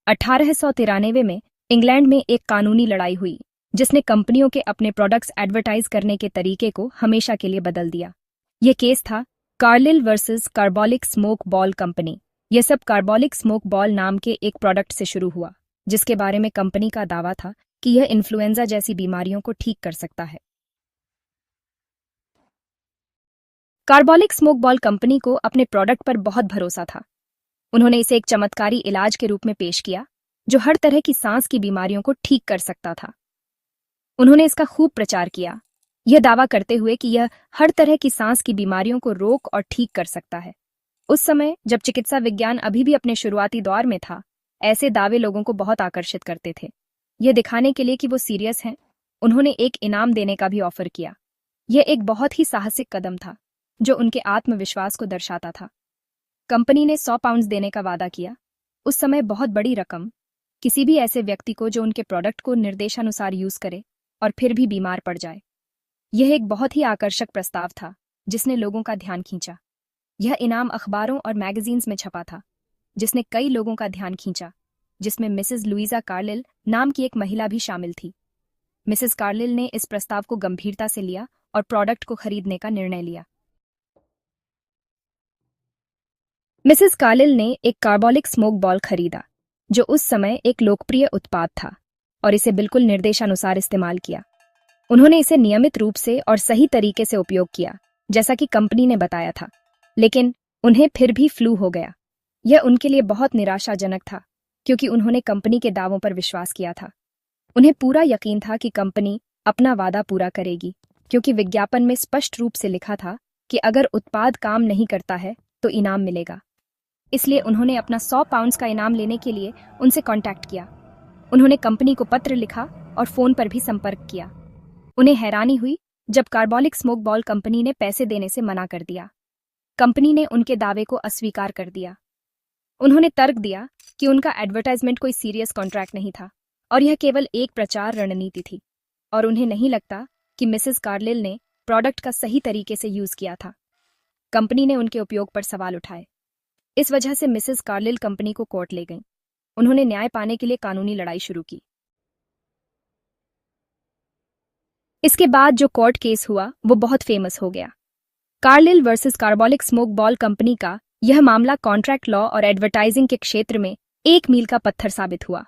1893 में इंग्लैंड में एक कानूनी लड़ाई हुई जिसने कंपनियों के अपने प्रोडक्ट्स एडवर्टाइज करने के तरीके को हमेशा के लिए बदल दिया। यह केस था Carlill versus carbolic smoke ball company. यह सब कार्बोलिक स्मोक बॉल नाम के एक प्रोडक्ट से शुरू हुआ जिसके बारे में कंपनी का दावा था कि यह इन्फ्लुएंजा जैसी बीमारियों को ठीक कर सकता है। कार्बोलिक स्मोक बॉल कंपनी को अपने प्रोडक्ट पर बहुत भरोसा था। उन्होंने इसे एक चमत्कारी इलाज के रूप में पेश किया जो हर तरह की सांस की बीमारियों को ठीक कर सकता था। उन्होंने इसका खूब प्रचार किया, यह दावा करते हुए कि यह हर तरह की सांस की बीमारियों को रोक और ठीक कर सकता है। उस समय जब चिकित्सा विज्ञान अभी भी अपने शुरुआती दौर में था, ऐसे दावे लोगों को बहुत आकर्षित करते थे। यह दिखाने के लिए कि वो सीरियस हैं, उन्होंने एक इनाम देने का भी ऑफर किया। यह एक बहुत ही साहसिक कदम था जो उनके आत्मविश्वास को दर्शाता था। कंपनी ने 100 पाउंड देने का वादा किया। उस समय बहुत बड़ी रकम किसी भी ऐसे व्यक्ति को जो उनके प्रोडक्ट को निर्देशानुसार यूज करे और फिर भी बीमार पड़ जाए। यह एक बहुत ही आकर्षक प्रस्ताव था जिसने लोगों का ध्यान खींचा। यह इनाम अखबारों और मैगजीन्स में छपा था जिसने कई लोगों का ध्यान खींचा, जिसमें मिसेस लुइजा कार्लिल नाम की एक महिला भी शामिल थी। मिसेस कार्लिल ने इस प्रस्ताव को गंभीरता से लिया और प्रोडक्ट को खरीदने का निर्णय लिया। मिसेस कार्लिल ने एक कार्बोलिक स्मोक बॉल खरीदा जो उस समय एक लोकप्रिय उत्पाद था और इसे बिल्कुल निर्देशानुसार इस्तेमाल किया। उन्होंने इसे नियमित रूप से और सही तरीके से उपयोग किया जैसा कि कंपनी ने बताया था, लेकिन उन्हें फिर भी फ्लू हो गया। यह उनके लिए बहुत निराशाजनक था क्योंकि उन्होंने कंपनी के दावों पर विश्वास किया था। उन्हें पूरा यकीन था कि कंपनी अपना वादा पूरा करेगी क्योंकि विज्ञापन में स्पष्ट रूप से लिखा था कि अगर उत्पाद काम नहीं करता है तो इनाम मिलेगा। इसलिए उन्होंने अपना 100 पाउंड्स का इनाम लेने के लिए उनसे कांटेक्ट किया। उन्होंने कंपनी को पत्र लिखा और फोन पर भी संपर्क किया। उन्हें हैरानी हुई जब कार्बोलिक स्मोक बॉल कंपनी ने पैसे देने से मना कर दिया। कंपनी ने उनके दावे को अस्वीकार कर दिया। उन्होंने तर्क दिया कि उनका एडवर्टाइजमेंट कोई सीरियस कॉन्ट्रैक्ट नहीं था और यह केवल एक प्रचार रणनीति थी और उन्हें नहीं लगता कि मिसेस कार्लिल ने प्रोडक्ट का सही तरीके से यूज किया था। कंपनी ने उनके उपयोग पर सवाल उठाए। इस वजह से मिसेस कार्लिल कंपनी को कोर्ट ले गईं। उन्होंने न्याय पाने के लिए कानूनी लड़ाई शुरू की। इसके बाद जो कोर्ट केस हुआ वो बहुत फेमस हो गया। Carlill versus carbolic smoke ball company का यह मामला कॉन्ट्रैक्ट लॉ और एडवर्टाइजिंग के क्षेत्र में एक मील का पत्थर साबित हुआ।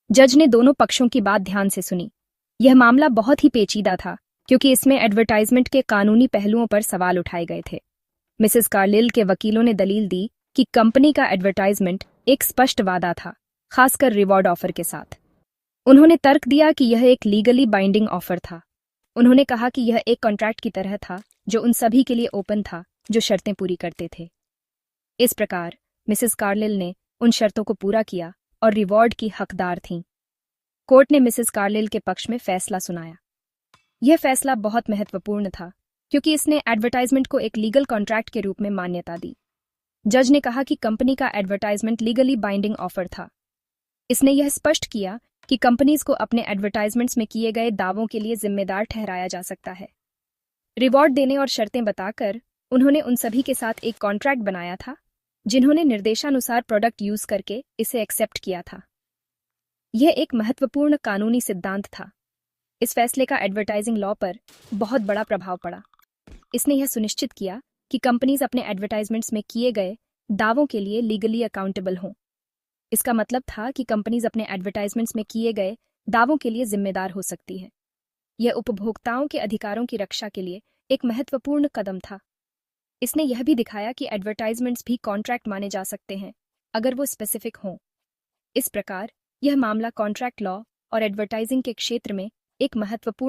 जज ने दोनों पक्षों की बात ध्यान से सुनी। यह मामला बहुत ही पेचीदा था क्योंकि इसमें एडवर्टाइजमेंट के कानूनी पहलुओं पर सवाल उठाए गए थे। मिसेस कार्लिल के वकीलों ने दलील दी कि कंपनी का एडवर्टाइजमेंट एक स्पष्ट वादा था, खासकर रिवॉर्ड ऑफर के साथ। उन्होंने तर्क दिया कि यह एक लीगली बाइंडिंग ऑफर था। उन्होंने कहा कि यह एक कॉन्ट्रैक्ट की तरह था जो उन सभी के लिए ओपन था जो शर्तें पूरी करते थे। इस प्रकार मिसेस कार्लिल ने उन शर्तों को पूरा किया और रिवॉर्ड की हकदार थीं। कोर्ट ने मिसेस कार्लिल के पक्ष में फैसला सुनाया। यह फैसला बहुत महत्वपूर्ण था क्योंकि इसने एडवर्टाइजमेंट को एक लीगल कॉन्ट्रैक्ट के रूप में मान्यता दी। जज ने कहा कि कंपनी का एडवर्टाइजमेंट लीगली बाइंडिंग ऑफर था। इसने यह स्पष्ट किया कि कंपनीज को अपने एडवर्टाइजमेंट्स में किए गए दावों के लिए जिम्मेदार ठहराया जा सकता है। रिवॉर्ड देने और शर्तें बताकर उन्होंने उन सभी के साथ एक कॉन्ट्रैक्ट बनाया था जिन्होंने निर्देशानुसार प्रोडक्ट यूज करके इसे एक्सेप्ट किया था। यह एक महत्वपूर्ण कानूनी सिद्धांत था। इस फैसले का एडवर्टाइजिंग लॉ पर बहुत बड़ा प्रभाव पड़ा। इसने यह सुनिश्चित किया कि कंपनीज अपने एडवर्टाइजमेंट्स में किए गए दावों के लिए लीगली अकाउंटेबल हों। इसका मतलब था कि कंपनीज अपने एडवर्टाइजमेंट्स में किए गए दावों के लिए जिम्मेदार हो सकती है। यह उपभोक्ताओं के अधिकारों की रक्षा के लिए एक महत्वपूर्ण कदम था। इसने यह भी दिखाया कि एडवर्टाइजमेंट्स भी कॉन्ट्रैक्ट माने जा सकते हैं अगर वो स्पेसिफिक हों। इस प्रकार यह मामला कॉन्ट्रैक्ट लॉ और एडवर्टाइजिंग के क्षेत्र में एक महत्वपूर्ण